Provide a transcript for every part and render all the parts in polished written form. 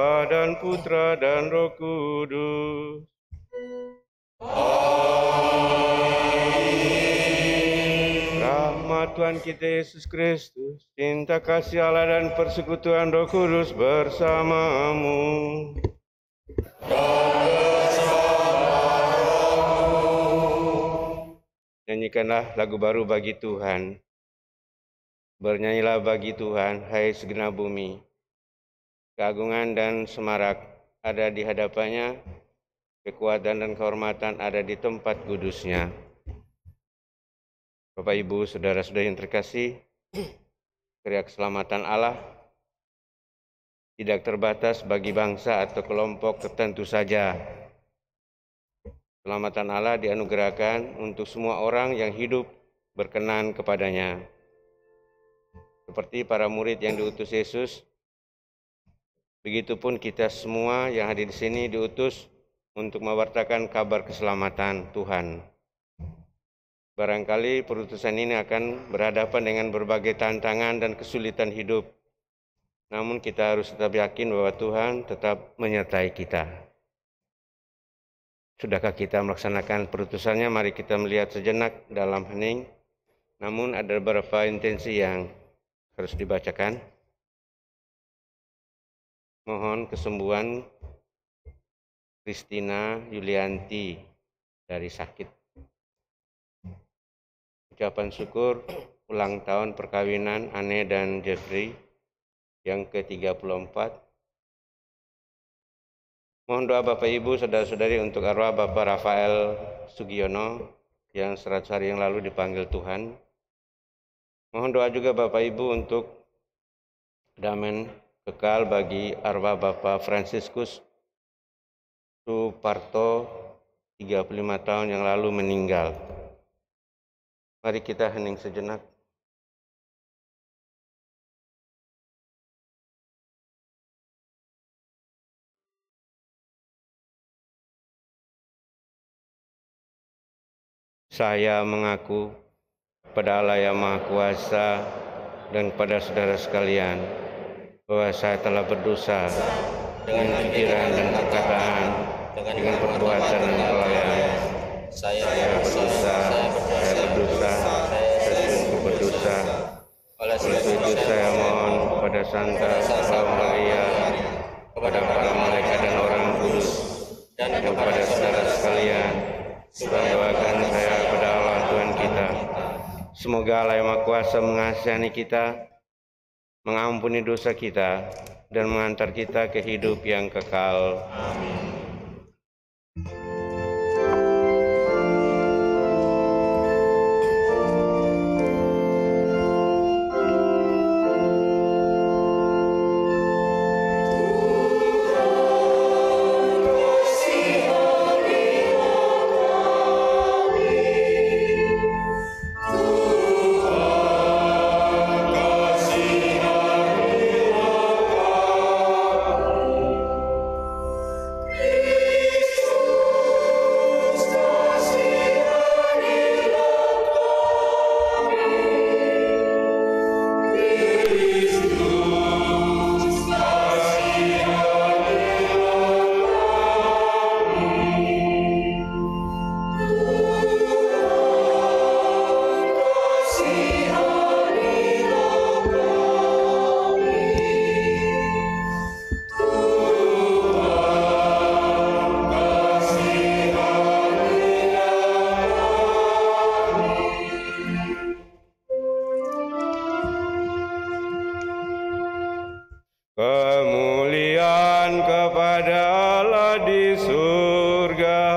Bapa dan Putra dan Roh Kudus. Rahmat Tuhan kita Yesus Kristus, cinta kasih Allah dan persekutuan Roh Kudus bersamamu. Nyanyikanlah lagu baru bagi Tuhan. Bernyanyilah bagi Tuhan, hai segenap bumi. Keagungan dan semarak ada di hadapannya, kekuatan dan kehormatan ada di tempat kudusnya. Bapak, Ibu, saudara-saudari yang terkasih, karya keselamatan Allah tidak terbatas bagi bangsa atau kelompok tertentu saja. Keselamatan Allah dianugerahkan untuk semua orang yang hidup berkenan kepadanya. Seperti para murid yang diutus Yesus, begitupun kita semua yang hadir di sini diutus untuk mewartakan kabar keselamatan Tuhan. Barangkali perutusan ini akan berhadapan dengan berbagai tantangan dan kesulitan hidup. Namun kita harus tetap yakin bahwa Tuhan tetap menyertai kita. Sudahkah kita melaksanakan perutusannya? Mari kita melihat sejenak dalam hening. Namun ada beberapa intensi yang harus dibacakan. Mohon kesembuhan Kristina Yulianti dari sakit. Ucapan syukur ulang tahun perkawinan Anne dan Jeffrey yang ke-34. Mohon doa Bapak Ibu, saudara-saudari untuk arwah Bapak Rafael Sugiono yang 100 hari yang lalu dipanggil Tuhan. Mohon doa juga Bapak Ibu untuk damai kekal bagi arwah Bapak Fransiskus Suparto 35 tahun yang lalu meninggal. Mari kita hening sejenak. Saya mengaku kepada Allah yang Maha Kuasa dan kepada saudara sekalian bahwa saya telah berdosa dengan pikiran dan perkataan, dengan perbuatan dan kelalaian. Saya berdosa, saya sungguh berdosa. Oleh sebab itu saya mohon kepada Santa Roma Maria, kepada para malaikat dan orang kudus, dan kepada saudara sekalian, doakan saya kepada Allah Tuhan kita. Semoga Allah yang Maha Kuasa mengasihani kita, mengampuni dosa kita, dan mengantar kita ke hidup yang kekal. Amin. Kemuliaan kepada Allah di surga.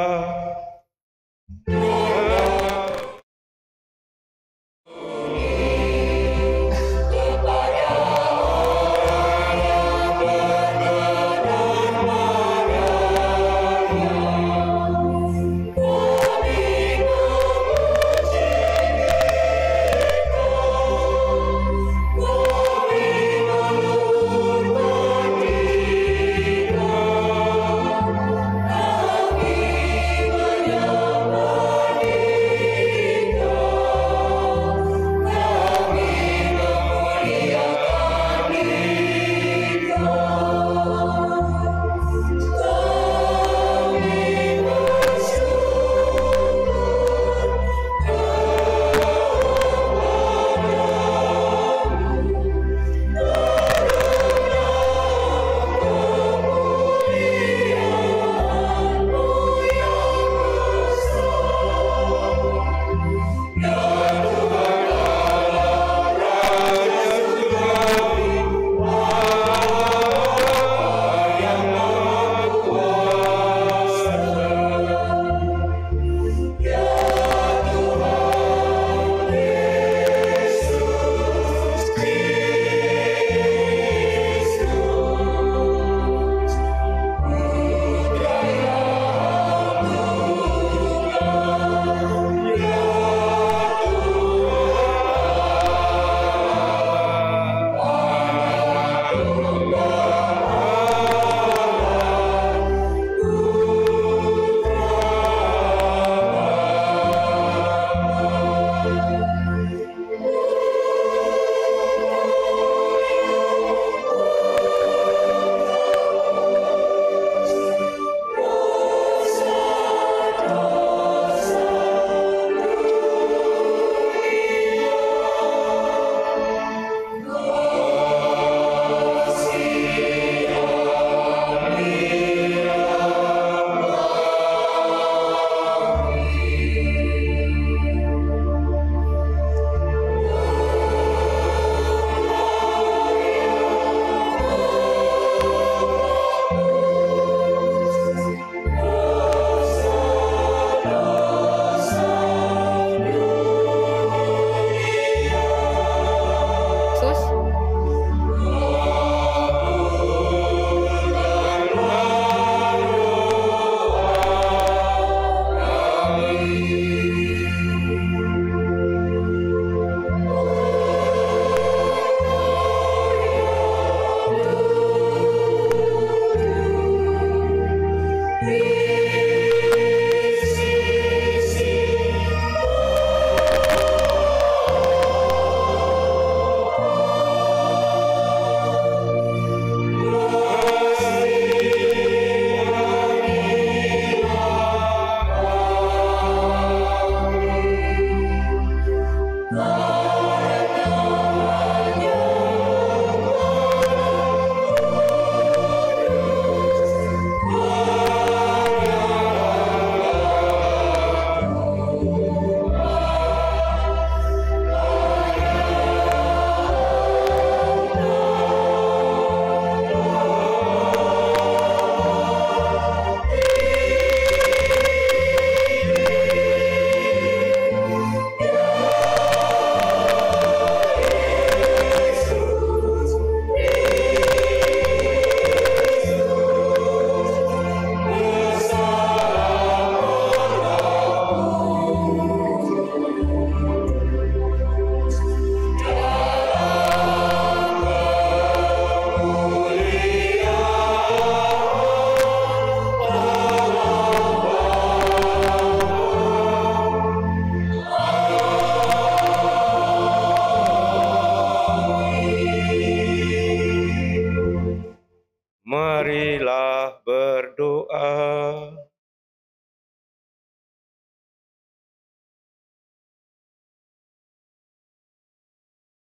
marilah berdoa.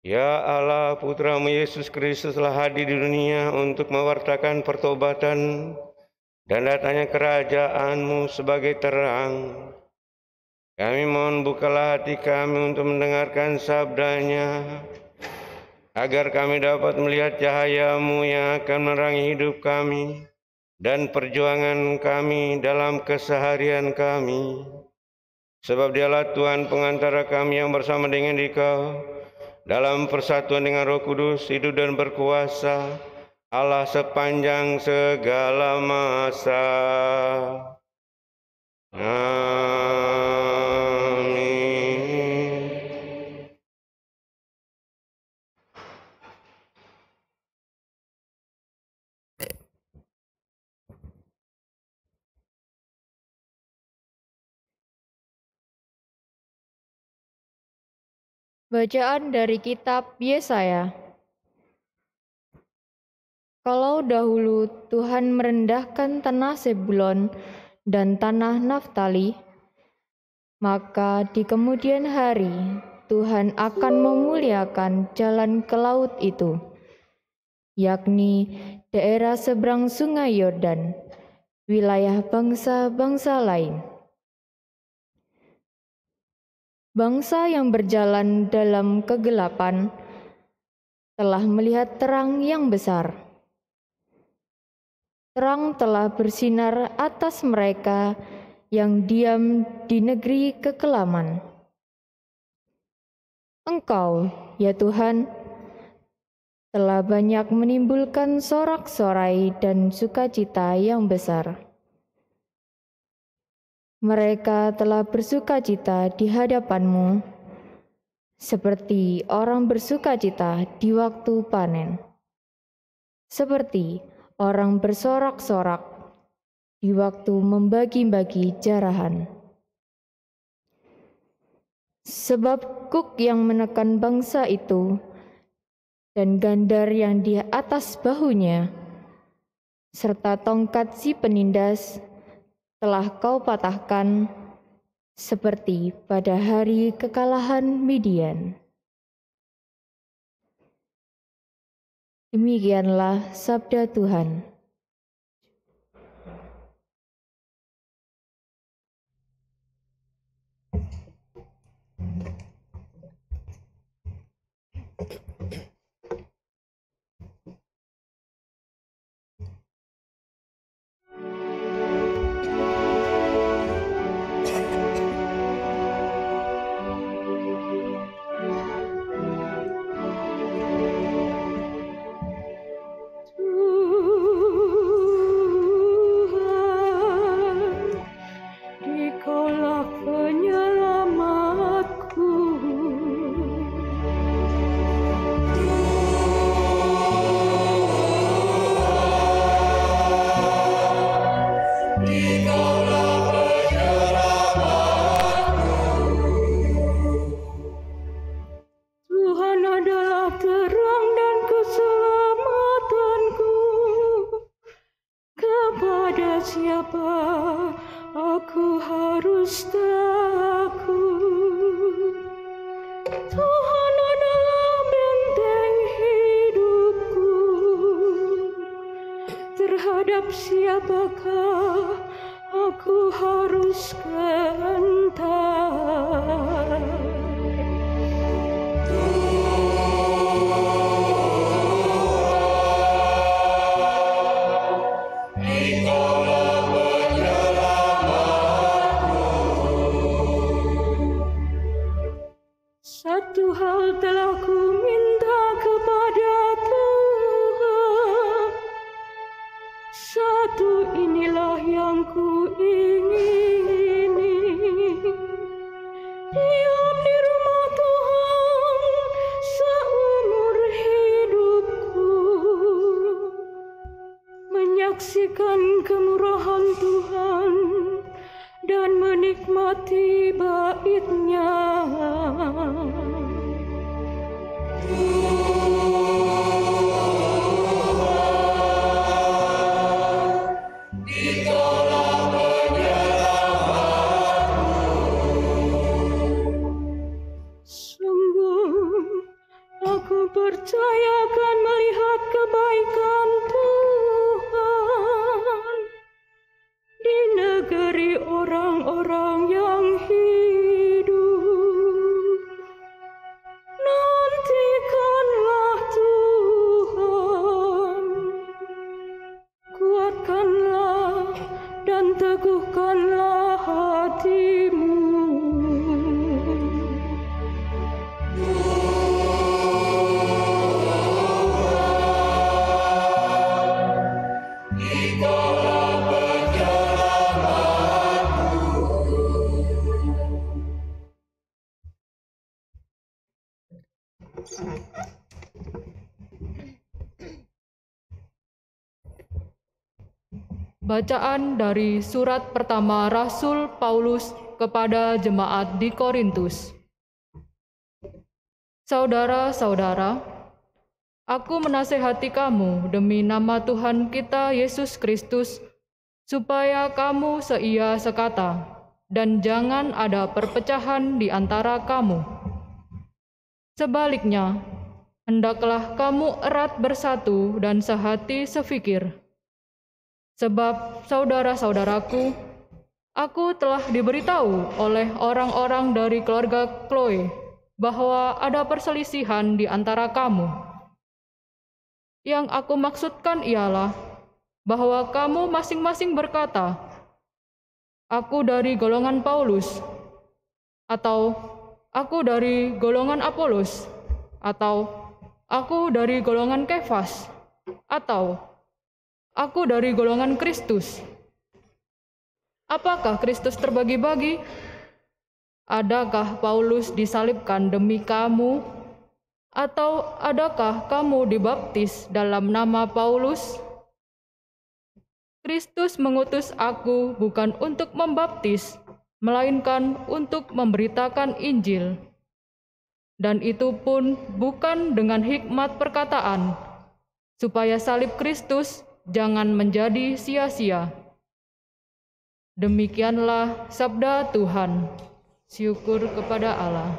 Ya Allah, Putramu Yesus Kristus telah hadir di dunia untuk mewartakan pertobatan dan datangnya kerajaan-Mu sebagai terang. Kami mohon bukalah hati kami untuk mendengarkan sabda-Nya, agar kami dapat melihat cahaya-Mu yang akan menerangi hidup kami dan perjuangan kami dalam keseharian kami. Sebab Dialah Tuhan pengantara kami yang bersama dengan Dikau, dalam persatuan dengan Roh Kudus, hidup dan berkuasa, Allah sepanjang segala masa. Amin. Bacaan dari kitab Yesaya. Kalau dahulu Tuhan merendahkan tanah Zebulon dan tanah Naftali, maka di kemudian hari Tuhan akan memuliakan jalan ke laut itu, yakni daerah seberang sungai Yordan, wilayah bangsa-bangsa lain. Bangsa yang berjalan dalam kegelapan telah melihat terang yang besar. Terang telah bersinar atas mereka yang diam di negeri kekelaman. Engkau, ya Tuhan, telah banyak menimbulkan sorak-sorai dan sukacita yang besar. Mereka telah bersukacita di hadapan-Mu, seperti orang bersukacita di waktu panen, seperti orang bersorak-sorak di waktu membagi-bagi jarahan. Sebab kuk yang menekan bangsa itu dan gandar yang di atas bahunya, serta tongkat si penindas telah Kau patahkan seperti pada hari kekalahan Midian. Demikianlah sabda Tuhan. Satu hal telah ku minta kepada Tuhan, satu inilah yang ku ingini, diam di rumah Tuhan seumur hidupku, menyaksikan kemurahan Tuhan dan menikmati bait-Nya. teguhkanlah hatimu. Bacaan dari surat pertama Rasul Paulus kepada jemaat di Korintus. Saudara-saudara, aku menasehati kamu demi nama Tuhan kita Yesus Kristus, supaya kamu seia sekata, dan jangan ada perpecahan di antara kamu. Sebaliknya, hendaklah kamu erat bersatu dan sehati sefikir. Sebab saudara-saudaraku, aku telah diberitahu oleh orang-orang dari keluarga Chloe bahwa ada perselisihan di antara kamu. Yang aku maksudkan ialah bahwa kamu masing-masing berkata, "Aku dari golongan Paulus," atau "Aku dari golongan Apolos," atau "Aku dari golongan Kefas," atau "Aku dari golongan Kristus." Apakah Kristus terbagi-bagi? Adakah Paulus disalibkan demi kamu? Atau adakah kamu dibaptis dalam nama Paulus? Kristus mengutus aku bukan untuk membaptis, melainkan untuk memberitakan Injil. Dan itu pun bukan dengan hikmat perkataan, supaya salib Kristus jangan menjadi sia-sia. Demikianlah sabda Tuhan. Syukur kepada Allah.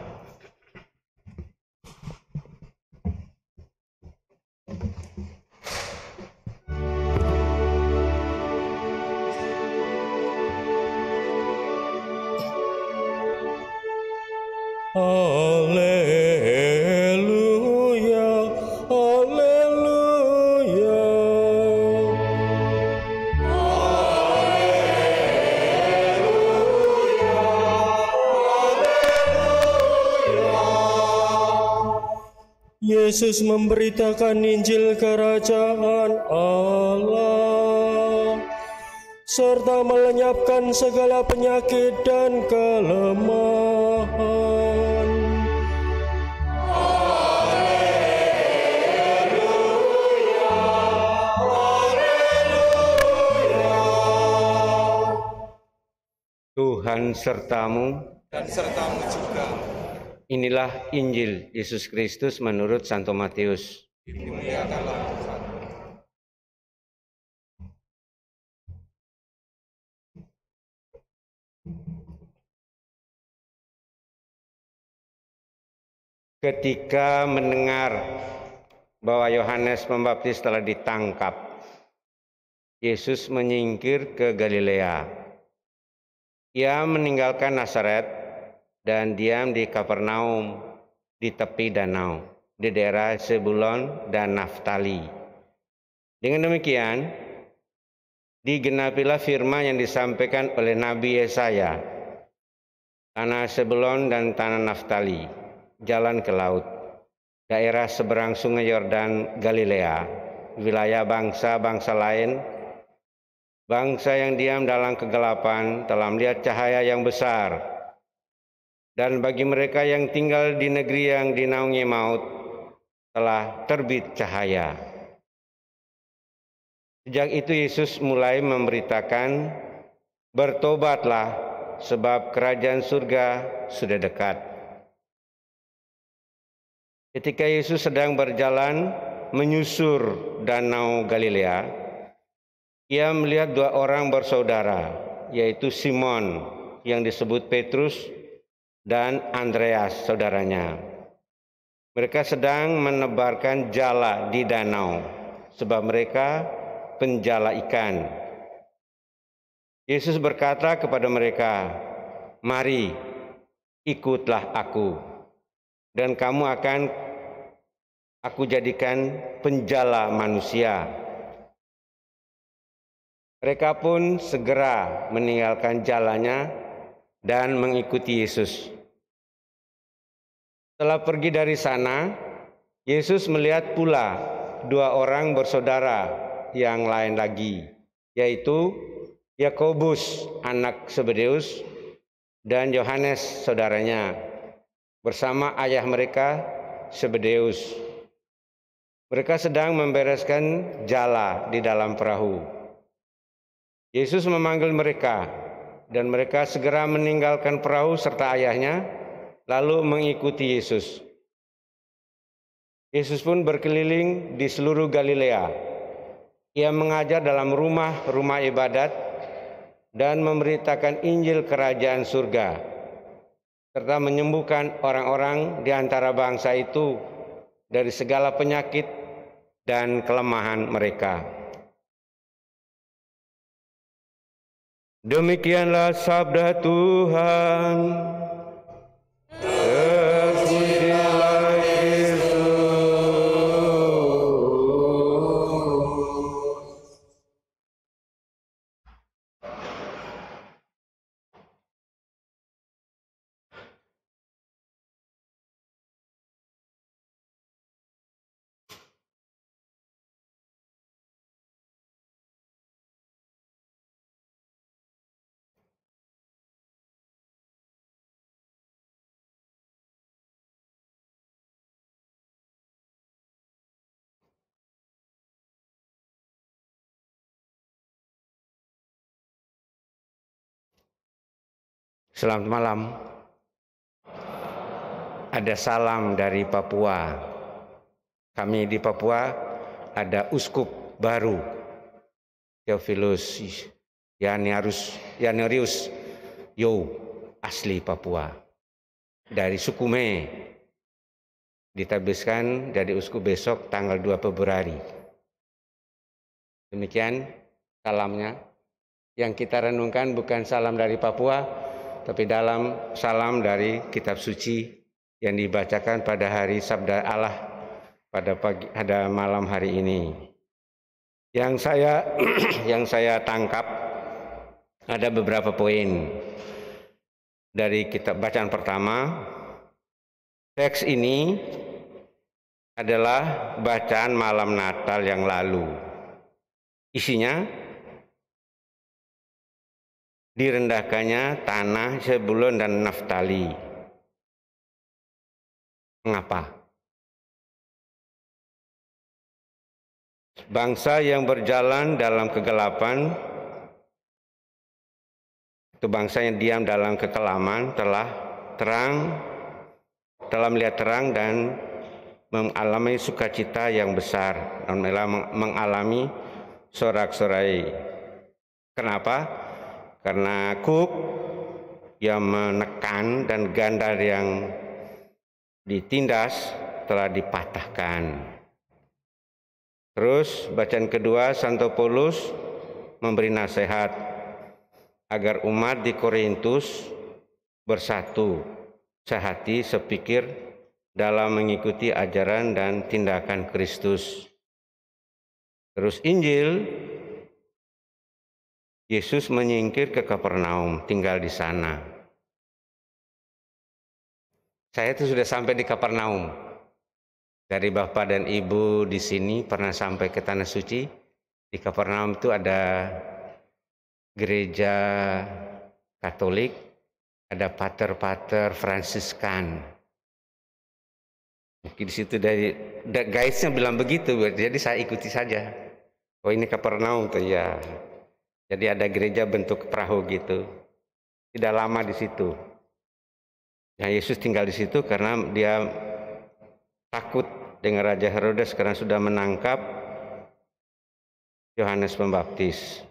Haleluya, haleluya. Yesus memberitakan Injil Kerajaan Allah, serta melenyapkan segala penyakit dan kelemahan. Tuhan sertamu dan sertamu juga. Inilah Injil Yesus Kristus menurut Santo Matius. Dimuliakanlah Tuhan. Ketika mendengar bahwa Yohanes Pembaptis telah ditangkap, Yesus menyingkir ke Galilea. Ia meninggalkan Nazaret dan diam di Kapernaum di tepi danau, di daerah Zebulon dan Naftali. Dengan demikian, digenapilah firman yang disampaikan oleh Nabi Yesaya. Tanah Zebulon dan tanah Naftali, jalan ke laut, daerah seberang sungai Yordan Galilea, wilayah bangsa-bangsa lain, bangsa yang diam dalam kegelapan telah melihat cahaya yang besar. Dan bagi mereka yang tinggal di negeri yang dinaungi maut, telah terbit cahaya. Sejak itu Yesus mulai memberitakan, "Bertobatlah, sebab kerajaan surga sudah dekat." Ketika Yesus sedang berjalan menyusur danau Galilea, ia melihat dua orang bersaudara, yaitu Simon yang disebut Petrus dan Andreas saudaranya. Mereka sedang menebarkan jala di danau, sebab mereka penjala ikan. Yesus berkata kepada mereka, "Mari, ikutlah aku, dan kamu akan aku jadikan penjala manusia." Mereka pun segera meninggalkan jalannya dan mengikuti Yesus. Setelah pergi dari sana, Yesus melihat pula 2 orang bersaudara yang lain lagi, yaitu Yakobus anak Zebedeus dan Yohanes saudaranya, bersama ayah mereka Zebedeus. Mereka sedang membereskan jala di dalam perahu. Yesus memanggil mereka, dan mereka segera meninggalkan perahu serta ayahnya, lalu mengikuti Yesus. Yesus pun berkeliling di seluruh Galilea. Ia mengajar dalam rumah-rumah ibadat dan memberitakan Injil Kerajaan Surga, serta menyembuhkan orang-orang di antara bangsa itu dari segala penyakit dan kelemahan mereka. Demikianlah sabda Tuhan. Terpujilah Yesus. Selamat malam. Ada salam dari Papua. Kami di Papua ada uskup baru, Theophilus Yanerius Yo, asli Papua, dari suku Me. Ditabiskan jadi uskup besok tanggal 2 Februari. Demikian salamnya. Yang kita renungkan bukan salam dari Papua, tapi dalam salam dari kitab suci yang dibacakan pada hari Sabda Allah pada malam hari ini. Yang saya tangkap ada beberapa poin dari kitab bacaan pertama. Teks ini adalah bacaan malam Natal yang lalu. Isinya direndahkannya tanah Zebulun dan Naftali. Mengapa? Bangsa yang berjalan dalam kegelapan, itu bangsa yang diam dalam kekelaman, telah melihat terang dan mengalami sukacita yang besar, dan mengalami sorak-sorai. Kenapa? Karena kuk yang menekan dan gandar yang ditindas telah dipatahkan. Terus bacaan kedua, Santo Paulus memberi nasihat agar umat di Korintus bersatu, sehati, sepikir dalam mengikuti ajaran dan tindakan Kristus. Terus Injil, Yesus menyingkir ke Kapernaum, tinggal di sana. Saya itu sudah sampai di Kapernaum. Dari Bapak dan Ibu di sini pernah sampai ke Tanah Suci. Di Kapernaum itu ada gereja Katolik, ada pater-pater Fransiskan. Mungkin di situ dari guide-nya bilang begitu, jadi saya ikuti saja. Oh, ini Kapernaum tuh ya. Jadi ada gereja bentuk perahu gitu. Tidak lama di situ. Nah, Yesus tinggal di situ karena dia takut dengan Raja Herodes karena sudah menangkap Yohanes Pembaptis.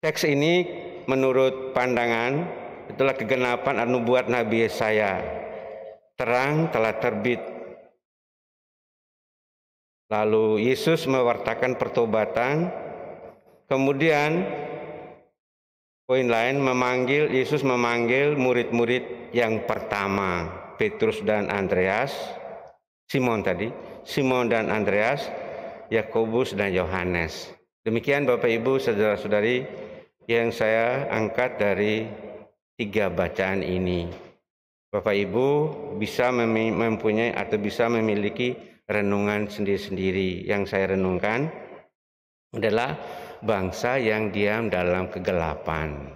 Teks ini menurut pandangan itulah kegenapan nubuat Nabi Yesaya. Terang telah terbit. Lalu Yesus mewartakan pertobatan. Kemudian poin lain Yesus memanggil murid-murid yang pertama, Petrus dan Andreas, Simon dan Andreas, Yakobus, dan Yohanes. Demikian Bapak Ibu, saudara-saudari yang saya angkat dari 3 bacaan ini. Bapak Ibu bisa mempunyai atau bisa memiliki renungan sendiri-sendiri. Yang saya renungkan adalah bangsa yang diam dalam kegelapan.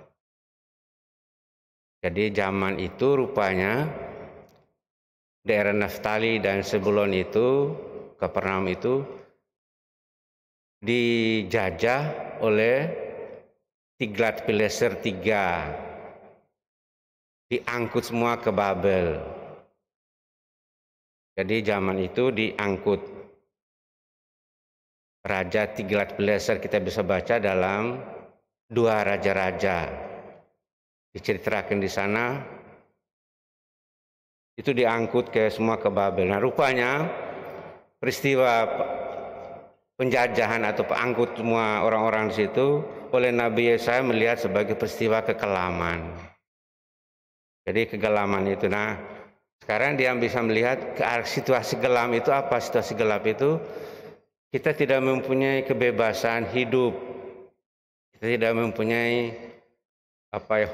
Jadi zaman itu rupanya daerah Naftali dan Sebulon itu, Kapernaum itu dijajah oleh Tiglat-Pileser III. Diangkut semua ke Babel. Jadi zaman itu diangkut. Raja Tiglat-Pileser kita bisa baca dalam 2 raja-raja. Diceritakan di sana, itu diangkut semua ke Babel. Nah, rupanya peristiwa penjajahan atau pengangkut semua orang-orang di situ oleh Nabi Yesaya melihat sebagai peristiwa kekelaman. Jadi kegelaman itu. Nah, sekarang dia bisa melihat situasi gelap itu apa? Situasi gelap itu kita tidak mempunyai kebebasan hidup. Kita tidak mempunyai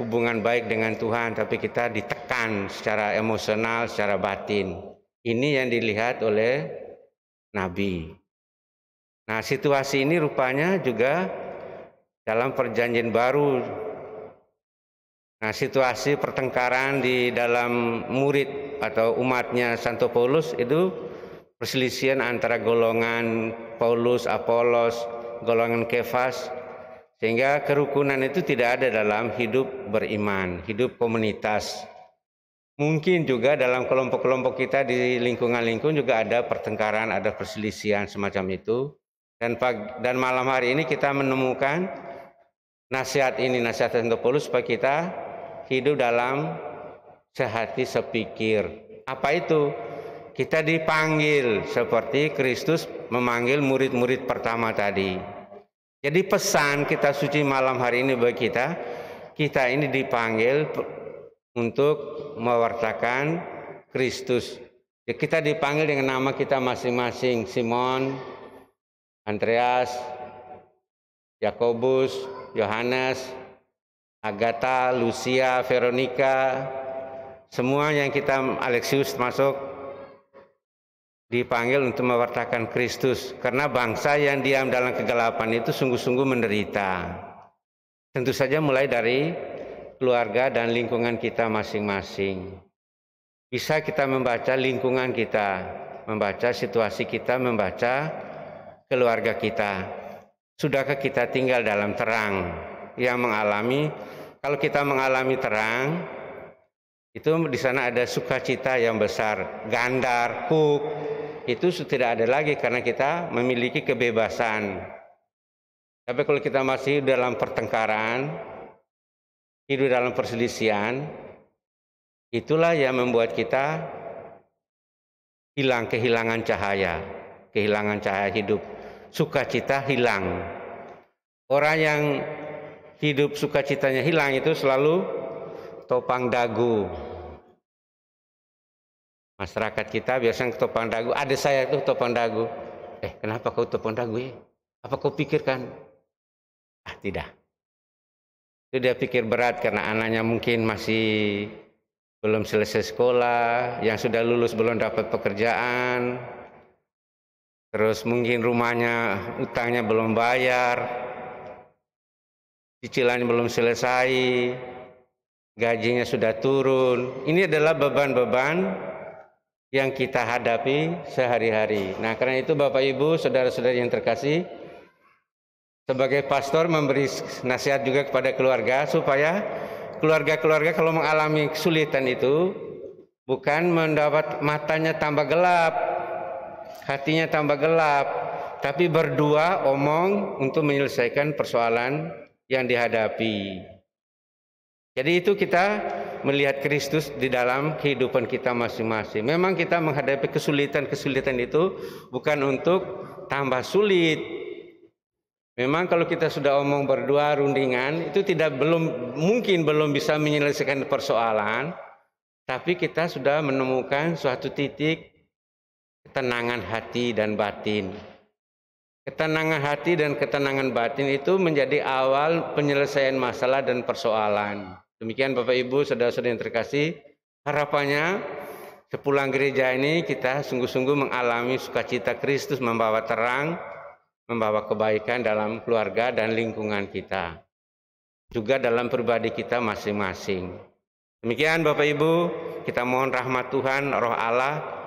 hubungan baik dengan Tuhan, tapi kita ditekan secara emosional, secara batin. Ini yang dilihat oleh Nabi. Nah, situasi ini rupanya juga dalam Perjanjian Baru. Nah, situasi pertengkaran di dalam murid atau umatnya Santo Paulus itu perselisihan antara golongan Paulus, Apolos, golongan Kefas, sehingga kerukunan itu tidak ada dalam hidup beriman, hidup komunitas. Mungkin juga dalam kelompok-kelompok kita di lingkungan-lingkungan juga ada pertengkaran, ada perselisihan semacam itu. Dan malam hari ini kita menemukan nasihat ini, nasihat Santo Paulus supaya kita hidup dalam sehati sepikir. Apa itu? Kita dipanggil seperti Kristus memanggil murid-murid pertama tadi. Jadi pesan kita suci malam hari ini bagi kita ini dipanggil untuk mewartakan Kristus. Jadi kita dipanggil dengan nama kita masing-masing, Simon, Andreas, Yakobus, Yohanes, Agatha, Lucia, Veronica, semua yang kita, Alexius masuk, dipanggil untuk mewartakan Kristus. Karena bangsa yang diam dalam kegelapan itu sungguh-sungguh menderita. Tentu saja mulai dari keluarga dan lingkungan kita masing-masing. Bisa kita membaca lingkungan kita, membaca situasi kita, membaca keluarga kita. Sudahkah kita tinggal dalam terang yang mengalami? Kalau kita mengalami terang, itu di sana ada sukacita yang besar, gandar, huk, itu tidak ada lagi karena kita memiliki kebebasan. Tapi kalau kita masih dalam pertengkaran, hidup dalam perselisihan, itulah yang membuat kita kehilangan cahaya hidup. Sukacita hilang. Orang yang hidup sukacitanya hilang itu selalu topang dagu. Masyarakat kita biasanya topang dagu. Ada saya tuh topang dagu. Kenapa kau topang dagu ya? Apa kau pikirkan? Tidak. Itu dia pikir berat karena anaknya mungkin masih belum selesai sekolah, yang sudah lulus belum dapat pekerjaan, terus mungkin rumahnya utangnya belum bayar, cicilannya belum selesai, gajinya sudah turun. Ini adalah beban-beban yang kita hadapi sehari-hari. Nah, karena itu Bapak Ibu, saudara-saudari yang terkasih, sebagai pastor memberi nasihat juga kepada keluarga supaya keluarga-keluarga kalau mengalami kesulitan itu bukan mendapat matanya tambah gelap, hatinya tambah gelap, tapi berdua omong untuk menyelesaikan persoalan yang dihadapi. Jadi itu kita melihat Kristus di dalam kehidupan kita masing-masing. Memang kita menghadapi kesulitan-kesulitan itu bukan untuk tambah sulit. Memang kalau kita sudah omong berdua rundingan itu belum bisa menyelesaikan persoalan, tapi kita sudah menemukan suatu titik ketenangan hati dan batin. Ketenangan hati dan ketenangan batin itu menjadi awal penyelesaian masalah dan persoalan. Demikian Bapak Ibu, saudara-saudara yang terkasih, harapannya sepulang gereja ini kita sungguh-sungguh mengalami sukacita Kristus membawa terang, membawa kebaikan dalam keluarga dan lingkungan kita. Juga dalam pribadi kita masing-masing. Demikian Bapak Ibu, kita mohon rahmat Tuhan, Roh Allah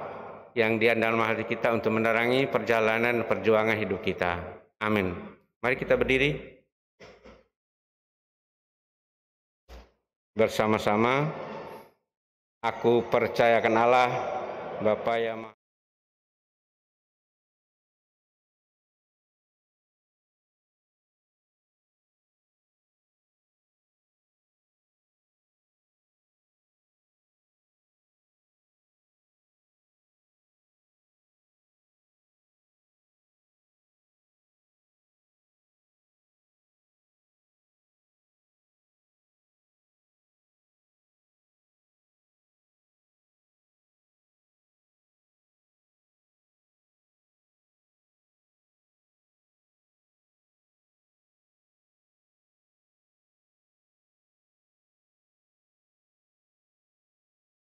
yang di dalam hati kita untuk menerangi perjalanan perjuangan hidup kita. Amin. Mari kita berdiri bersama-sama. Aku percayakan Allah, Bapa yang Maha